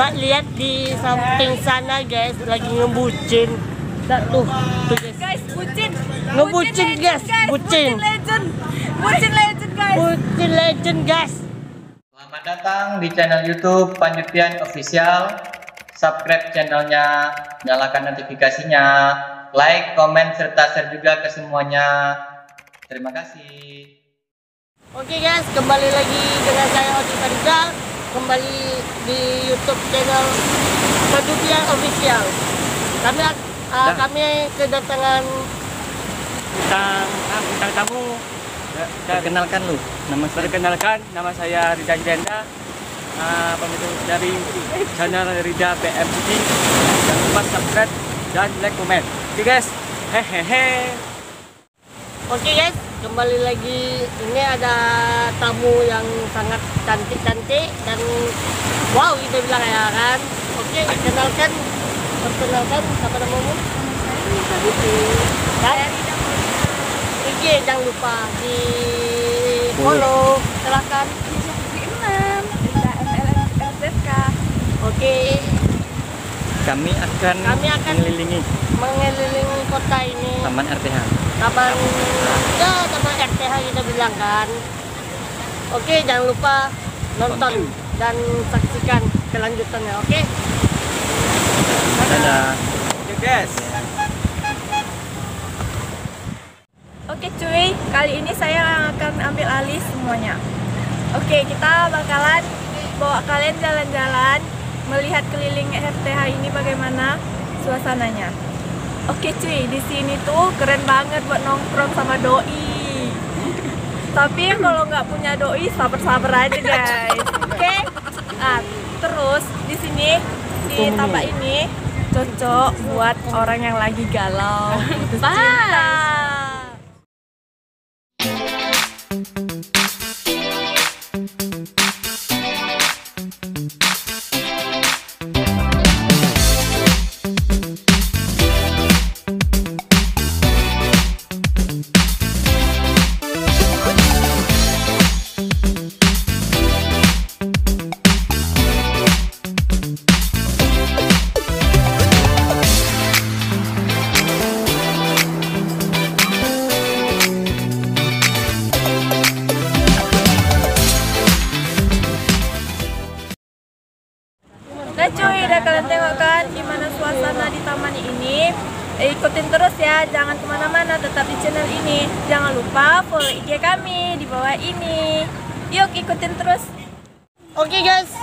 Coba lihat di samping sana guys, lagi ngebucin. Tuh guys. Guys, bucin. Ngebucin guys, bucin. Legend. Bucin legend guys. Bucin legend guys. Selamat datang di channel YouTube Panjupian Official. Subscribe channelnya, nyalakan notifikasinya, like, komen, serta share juga ke semuanya. Terima kasih. Oke guys, kembali lagi dengan saya Odi Farizal, kembali di YouTube channel Panjupian Official. Kami kedatangan bintang tamu. Perkenalkan lu, nama saya Rida Jenda, pemilik dari channel Rida PMTV. Jangan lupa subscribe dan like komen. Oke guys, hehehe. Oke guys, kembali lagi. Ini ada tamu yang sangat cantik-cantik dan wow kita bilang ya kan. Oke, perkenalkan siapa namamu? Saya Rida. Oke, jangan lupa di follow, silakan. Oke. Kami akan mengelilingi kota ini. Taman RTH. Taman RTH kita bilang kan. Oke, jangan lupa nonton dan saksikan kelanjutannya. Oke. Dadah. Oke guys. Oke cuy, kali ini saya akan ambil alih semuanya. Oke, kita bakalan bawa kalian jalan-jalan, melihat keliling RTH ini bagaimana suasananya. Oke cuy, di sini tuh keren banget buat nongkrong sama doi. Tapi kalau nggak punya doi, sabar-sabar aja guys. Oke. Terus di sini di tapak ini cocok buat orang yang lagi galau, putus cinta. Nah cuy, udah kalian tengok kan gimana suasana di taman ini. Ikutin terus ya, jangan kemana-mana, tetap di channel ini. Jangan lupa follow IG kami di bawah ini. Yuk ikutin terus. Oke guys,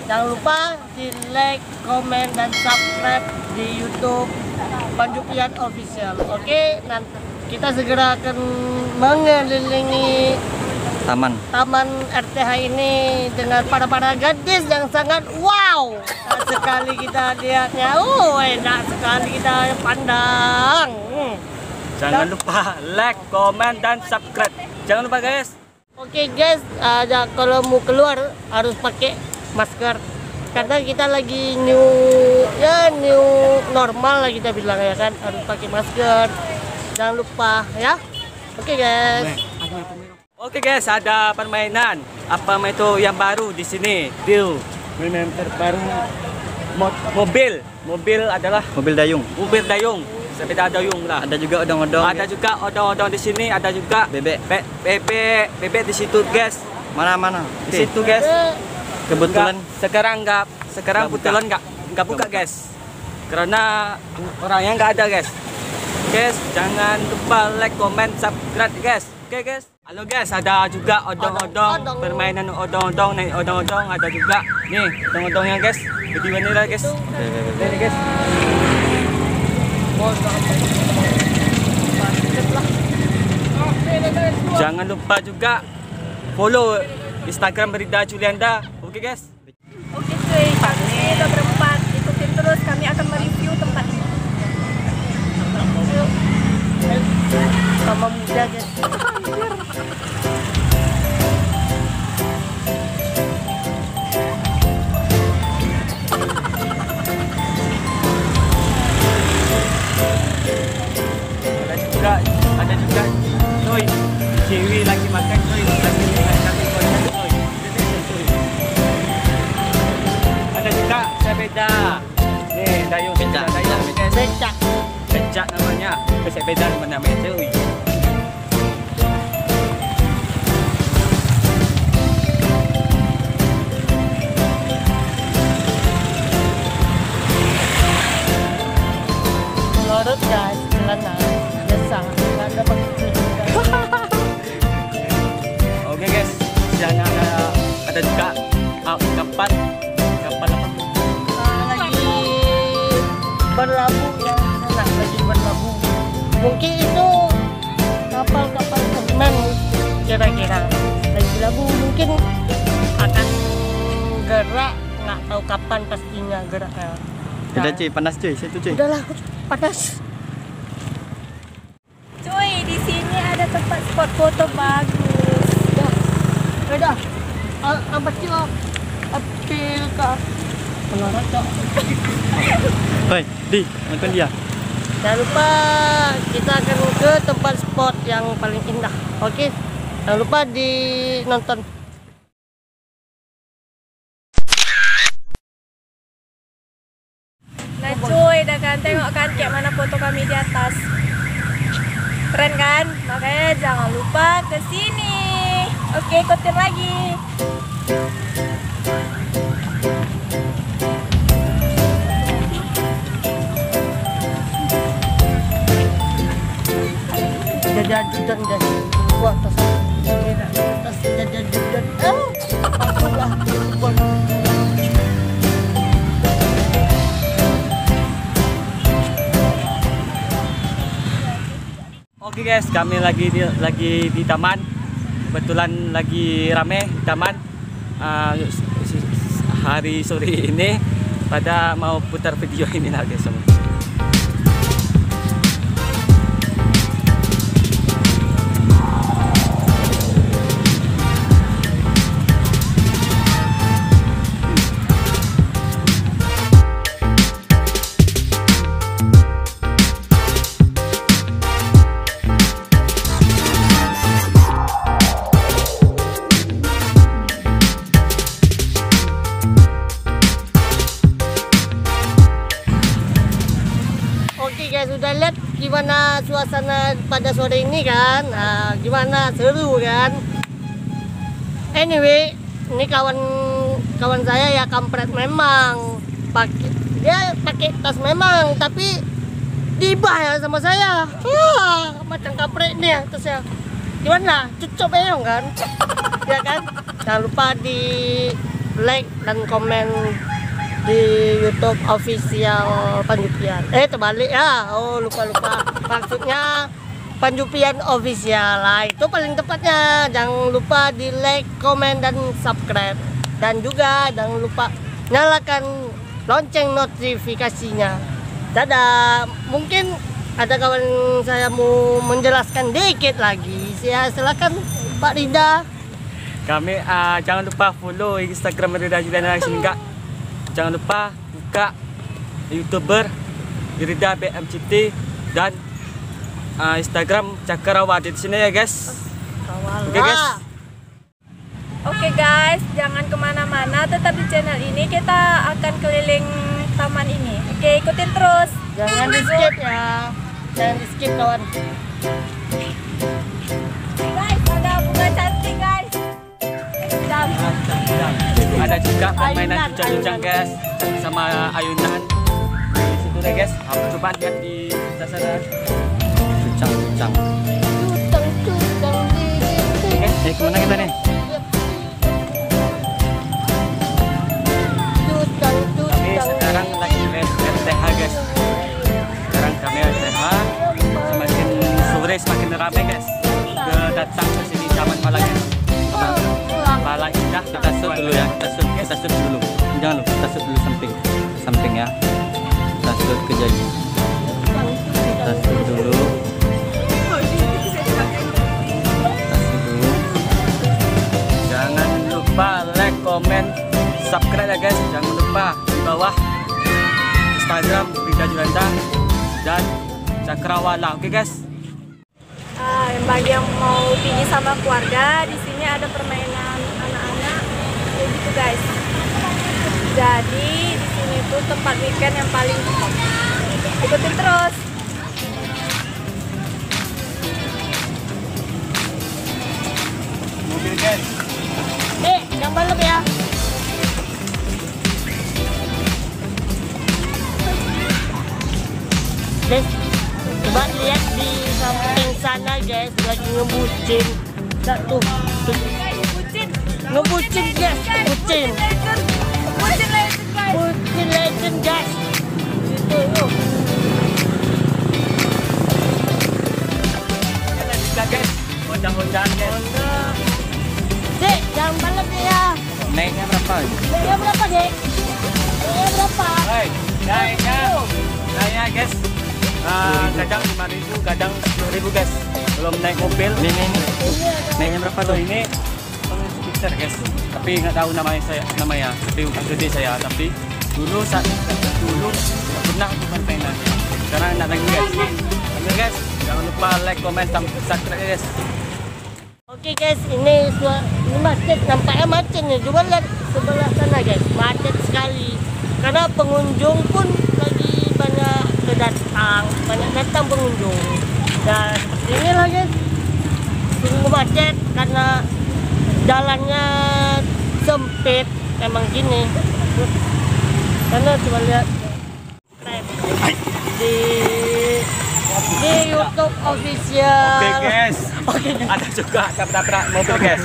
jangan lupa di like, komen, dan subscribe di YouTube Panjupian Official. Oke, nanti kita segera akan mengelilingi Taman RTH ini dengan para gadis yang sangat wow sekali kita lihatnya. Enak sekali kita pandang. Jangan lupa like, komen, dan subscribe. Jangan lupa guys. Oke guys, kalau mau keluar harus pakai masker karena kita lagi new normal lah kita bilang ya kan, harus pakai masker. Jangan lupa ya. Oke guys. Oke guys, ada permainan apa itu yang baru di sini. Permainan terbaru mobil adalah mobil dayung, sepeda dayung lah. Ada juga odong-odong di sini, ada juga bebek di situ guys. Mana di situ guys. Kebetulan sekarang kebetulan nggak buka guys, karena orangnya nggak ada guys. Guys, jangan lupa like, comment, subscribe guys. Oke guys. Halo guys, ada juga odong-odong, permainan odong-odong, naik odong-odong, ada juga nih odong-odongnya guys. Jadi vanilla guys. Ini guys. Jangan lupa juga follow Instagram Rida Julianda. Oke guys. Oke cuy, kami udah berempat. Ikutin terus, kami akan mereview tempat ini. Sama muda guys. Ada juga coy, cewek lagi makan coy, lagi makan coy. sepeda. Nih, dayung sepeda dayung. Becak. Becak namanya. Sepeda namanya cuy. Menurut guys, celana biasa, nggak ada pakai. Oke guys, jangan ada juga kapal apa? Lagi berlabuh ya, sana lagi berlabuh. Mungkin itu kapal-kapal teman kira-kira lagi berlabuh, mungkin akan gerak, nggak tahu kapan pastinya geraknya. Udah cuy, panas cuy, situ cuy. Udahlah, panas. Cuy, di sini ada tempat spot foto bagus. Beda. Apa sih lo? Apil ke menara cok. Hoi, di, nonton dia. Jangan lupa kita akan ke tempat spot yang paling indah. Oke. Jangan lupa di nonton. Nah cuy, udah kan tengok kan kayak mana foto kami di atas. Keren kan? Makanya jangan lupa ke sini. Oke, ikutin lagi. Jajan dan buat tas. Tas jajan dan. Alhamdulillah. Oke guys, kami lagi di taman. Kebetulan lagi rame di taman. Hari sore ini pada mau putar video ini lah guys semua. Oke guys, sudah lihat gimana suasana pada sore ini kan? Nah, gimana seru kan? Anyway, ini kawan saya ya kampret memang. Dia pakai tas memang, tapi dibah ya sama saya. Macam kampret nih ya tasnya. Gimana? Cucok beong kan? Ya kan? Jangan lupa di like dan komen di YouTube official Panjupian. Terbalik ya. Oh, lupa. Maksudnya Panjupian official. Lah, itu paling tepatnya. Jangan lupa di like, komen dan subscribe. Dan juga jangan lupa nyalakan lonceng notifikasinya. Dadah. Mungkin ada kawan saya mau menjelaskan dikit lagi. Silakan Pak Rida. Kami jangan lupa follow Instagram Rida Juliana Singgah. Jangan lupa buka YouTuber Rida BMCT dan Instagram Cakrawala di sini ya guys. Oke guys. Oke guys, jangan kemana-mana, tetap di channel ini. Kita akan keliling taman ini. Oke, ikutin terus. Jangan di skip ya. Jangan di skip kawan. Guys, ada bunga cantik guys. Ada juga permainan cuncang guys sama ayunan di situ deh guys. Coba lihat di sana. Cuncang. Oke, kemana kita nih? Kami sekarang lagi RTH guys. Sekarang kami RTH. Semakin sore semakin ramai guys. Datang ke sini Taman Malang guys. Malang indah. Kita shoot dulu ya. Kita shoot dulu. Jangan lupa kita shoot dulu samping ya. Kita shoot kejadian. Kita shoot dulu. Jangan lupa like, komen, subscribe ya guys. Jangan lupa di bawah Instagram Rida Juliana dan Cakrawala. Oke guys. Bagi yang mau pergi sama keluarga, di sini ada permainan anak-anak kayak gitu guys. Jadi di sini satu tempat weekend yang paling top. Ikutin terus. Mobil guys. Jangan balap ya. Guys, coba lihat di samping sana guys, lagi ngebucin. Tuh, Bucin. ngebucin guys, bucin. Bucin legend guys. Bucin legend guys. Itu yuk. Kita guys, undang-undang guys. Dek, jangan balap ya. Naiknya berapa? Naiknya berapa, Dek? Naiknya berapa? Hai, naiknya guys. Kadang 5.000, kadang 10.000 guys. Belum naik mobil. Ini. Naiknya berapa tuh? Ini speaker guys. Tapi nggak tahu namanya tapi bukan gede saya. Tapi dulu pernah aku mainan. Sekarang enak lagi guys. Oke guys, jangan lupa like, comment, subscribe guys. Oke guys, ini macet, nampaknya macet nih. Coba lihat sebelah sana guys, macet sekali. Karena pengunjung pun lagi banyak datang pengunjung. Dan seperti inilah guys, sungguh macet karena jalannya sempit, emang gini. Karena coba lihat di YouTube official. Oke guys, ada juga tabrak mobil guys.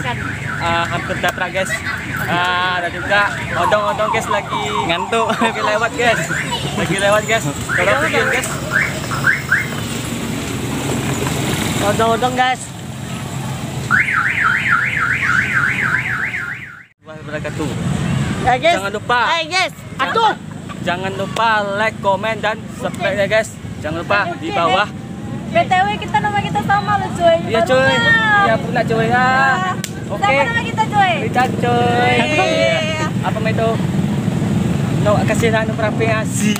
Hampir tabrak guys. Ada juga odong-odong guys lagi ngantuk, lagi lewat guys. Kalau video guys. Odong-odong guys. Wabarakatuh. Ya guys. Jangan lupa. Hai guys. Atuh. Jangan lupa like, komen, dan subscribe ya guys. Jangan lupa di bawah. BTW nama kita sama loh cuy. Iya cuy. Iya pula cuy ya. Oke. Siapa nama kita cuy? Richard cuy. Iya. Apa itu? No kasih anu prapiasi.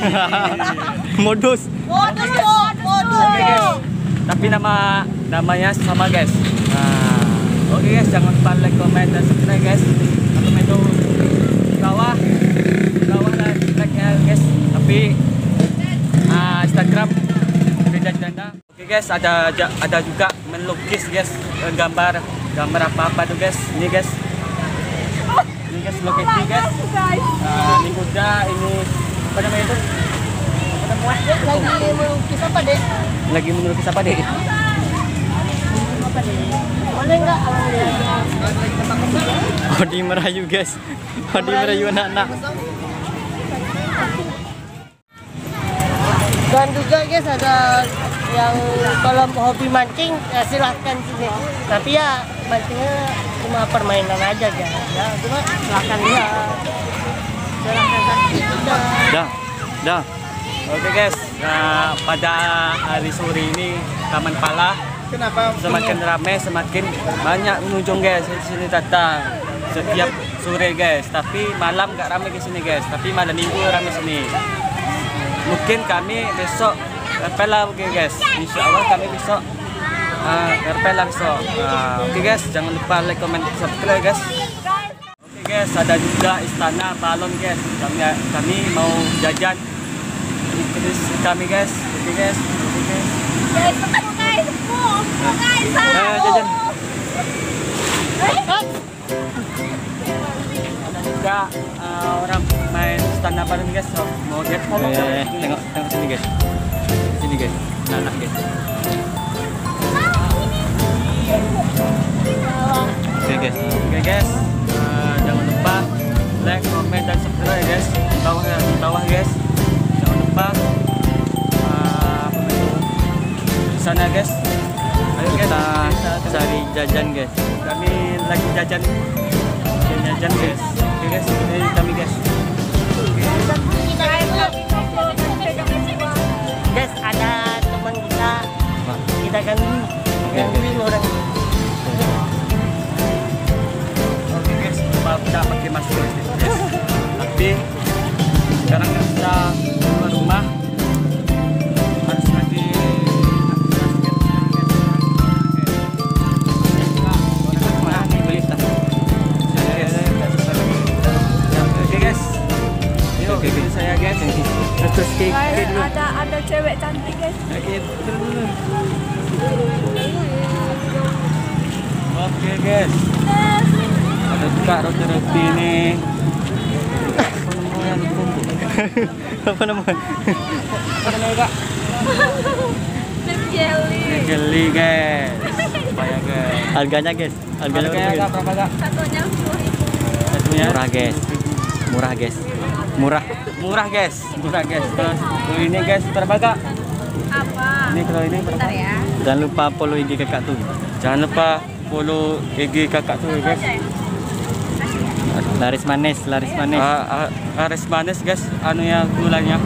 Modus. Modus. Oke guys. Tapi namanya sama guys. Oke guys, jangan lupa like, comment, dan subscribe guys. Apa itu? Di bawah dan like ya guys. Tapi Instagram beda Danda. Oke guys, ada juga melukis guys, gambar apa tuh guys. Ini guys lukis ini guys. Ini kuda, ini apa namanya itu? Lagi melukis apa deh? Lagi melukis apa deh? Apa deh? Boleh nggak Odi merayu guys. Odi merayu anak-anak. Dan juga guys ada yang kalau hobi mancing ya silahkan sini. Tapi ya mancingnya cuma permainan aja guys. Ya cuma silahkan lihat. Silahkan saksikan. Dah. Oke guys, pada hari sore ini Taman Pala semakin ramai, semakin banyak pengunjung guys di sini datang setiap sore guys. Tapi malam nggak ramai di sini guys. Tapi malam minggu ramai sini. Mungkin kami besok Perpela mungkin guys. Insya Allah kami besok Perpela besok. Oke guys, jangan lupa like, comment, subscribe guys. Oke guys, ada juga istana balon guys. Kami mau jajan. Terus kami guys. Oke guys. Guys, Jajan. Ada juga orang main istana balon guys. Mau lihat tengok sini guys. Sini guys. Nah guys. Oke guys. Jangan lupa like, comment, dan subscribe guys. Di bawah guys. Jangan lupa sana guys. Ayo guys, kita cari jajan guys. Kami lagi jajan guys. Oke guys, ini kami guys. Guys, ada teman kita gangguin orang. Oke guys, kita pakai masker guys. Tapi sekarang nggak bisa keluar rumah, harus pakai masker. Oke guys. saya guys. Terus Guys, ada cewek cantik guys. Oke guys. Ada juga roti-roti nih. Apa namanya? Kak? Jelly guys. Supaya guys. Harganya guys. Harganya berapa Kak? Satunya 10.000. Satunya murah guys. Murah guys. Murah guys. Terus kalau ini guys berapa Kak? Apa? Ini kalau ini berapa? Bentar ya. Jangan lupa follow IG kakak tuh. Jangan lupa follow IG kakak tuh guys. Laris manis. Laris manis guys. Anu ya gulanya.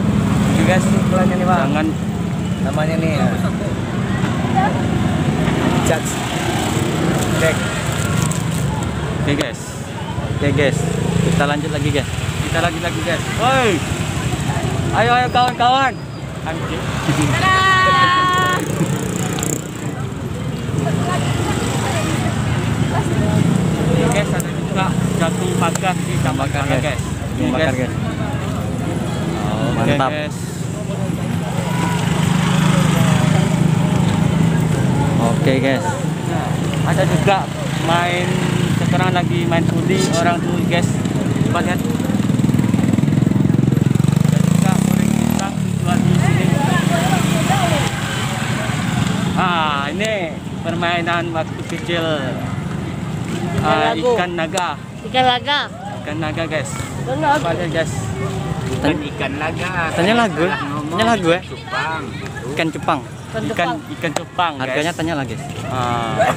Oke guys, gulanya nih Bang. Jangan namanya nih ya. Judge. Oke guys. Kita lanjut lagi guys. Woi. Ayo kawan-kawan. Anjing. Guys, ada juga jagung bakar ikan bakar guys. Mantap. Guys. Oke guys. Nah, ada juga sekarang lagi main judi orang tuh guys. Coba lihat. Ada juga goreng pisang dijual di sini. Ini permainan waktu kecil. Ikan naga guys. Coba lihat guys. Ikan laga. Tanya lagu ya. Ikan cupang. Ikan cupang guys. Harganya tanya lagi.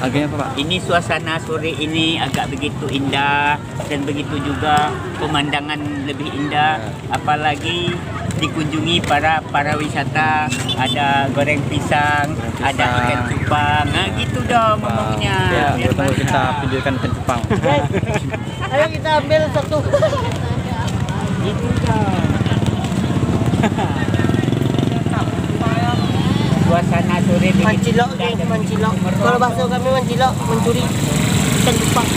Harganya apa Pak? Ini suasana sore ini agak begitu indah dan begitu juga pemandangan lebih indah. Apalagi dikunjungi para wisata. Ada goreng pisang, ada ikan cupang. Nah gitu dong ngomongnya. Ya, tunggu kita videokan ikan cupang. Guys, ayo kita ambil satu. Gitu dong. Suasana sore Mancilok guys, mancilok. Kalau bahasa kami mancilok, mencuri ikan cupang.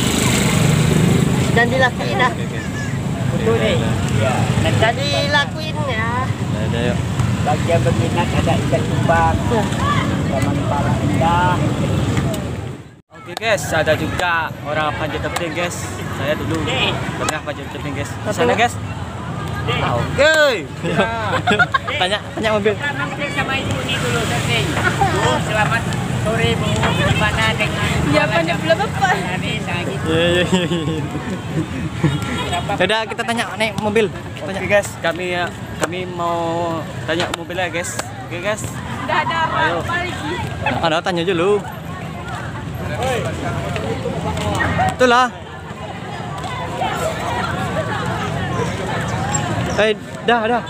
Dan dilakuin dah. Betul deh. Ya, Jadi lakuin ya. Ada yuk. bagi yang berminat ada ikan cupang. Taman Para Indah. Oke guys, ada juga orang panjat tebing guys. Saya dulu pernah panjat tebing guys. Di sana guys. Oke. Tanya mobil. Mampir sama ibu ini dulu setting. Bu, selamat sore Bu. Gimana dengan Ya pandai belum apa. hari gitu. Iya. Udah kita tanya naik mobil. Oke guys, kami mau tanya mobilnya guys. Oke guys. Udah ada Ayo. apa lagi? Ada tanya dulu. Itulah. Dah.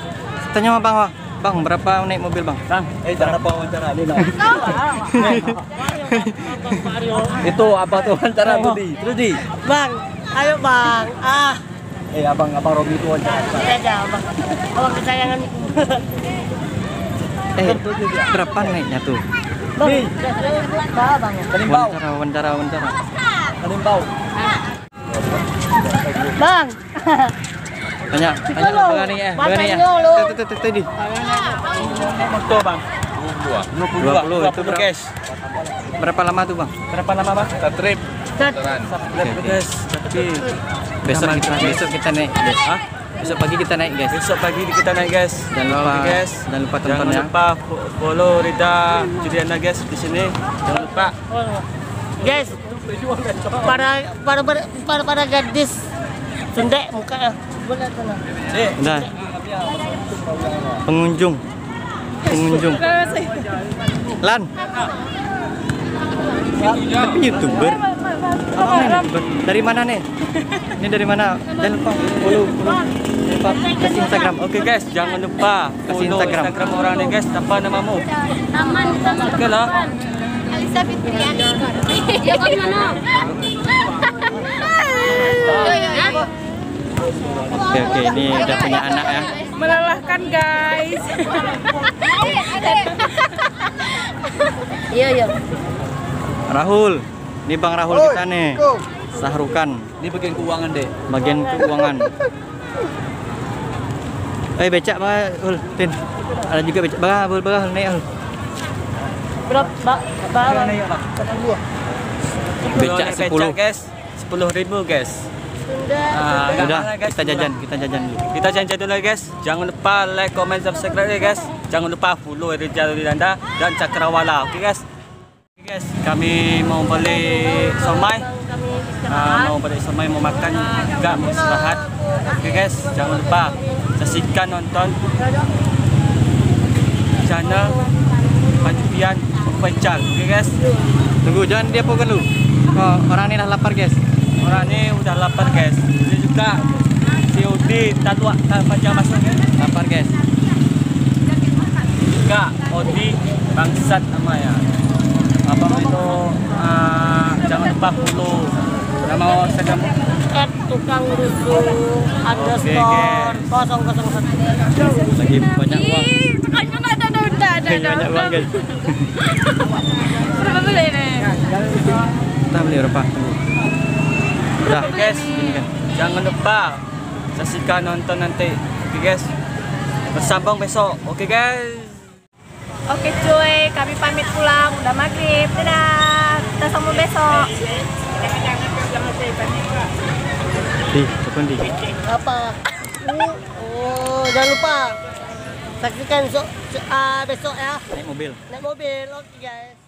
Tanya sama Bang, Bang, berapa naik mobil Bang? Bang, jangan apa wawancara ini Bang. Itu apa tuh wawancara Budi? Terus di. Bang, ayo Bang. Abang Robi itu wawancara. Aja Bang. Abang kesayangan. Berapa naiknya tuh? Bang, berapa Bang? Wawancara. Bang. Tanya Bang nih ya. Tadi. Motor Bang. 20 itu guys. Berapa lama tuh Bang? Bang? Trip. Guys. Tapi besok kita naik guys. Besok pagi kita naik guys. Jangan lupa tonton ya. Jangan lupa follow Rida Juliana guys di sini. Jangan lupa. Guys, para gadis Sundek muka. Udah. Pengunjung. Lan. Tapi YouTuber. Dari mana nih? Ini dari mana? Jangan lupa follow. Kasih Instagram. Oke guys, jangan lupa kasih Instagram orang nih guys. Apa namamu? Taman. Oke lah. Alisa Fitriani. Ya kok mana? Oke, ini udah punya anak ya. Melelahkan guys. Iya. Rahul. Ini Bang Rahul kita nih. Sahrukan. Ini bagian keuangan deh. Becak bah, Ul, Tin. Ada juga becak bah, naik Ul. Berapa? Becak 10. guys. 10.000 guys. Udah, kita jajan dulu. Kita janji dulu guys. Jangan lupa like, comment, subscribe ya guys. Jangan lupa follow Rizal Danda dan Cakrawala. Oke guys. Oke guys, kami mau beli somai. Mau makan juga, mau istirahat. Oke guys, jangan lupa saksikan nonton channel Panjupian Official. Oke guys. Tunggu, jangan diapokan dulu. Oh, orang ini dah lapar guys. Orang ini udah lapar guys. Ini juga COD Tatua Panjang masuk ya. Lapar guys. Juga Odi Bangsat namanya. Abang itu jangan lupa follow nama Instagram @tukang rusuh underscore 001. Lagi banyak uang. Banyak uang guys. Berapa beli nih? Kita beli berapa? Udah guys. ini kan. Jangan lupa saksikan nonton nanti. Oke guys. Bersambung besok. Oke guys. Oke cuy, kami pamit pulang, udah maghrib, dadah, kita sambung besok. Kapan di? Apa? Oh, jangan lupa saksikan besok ya. Naik mobil. Naik mobil. Oke guys.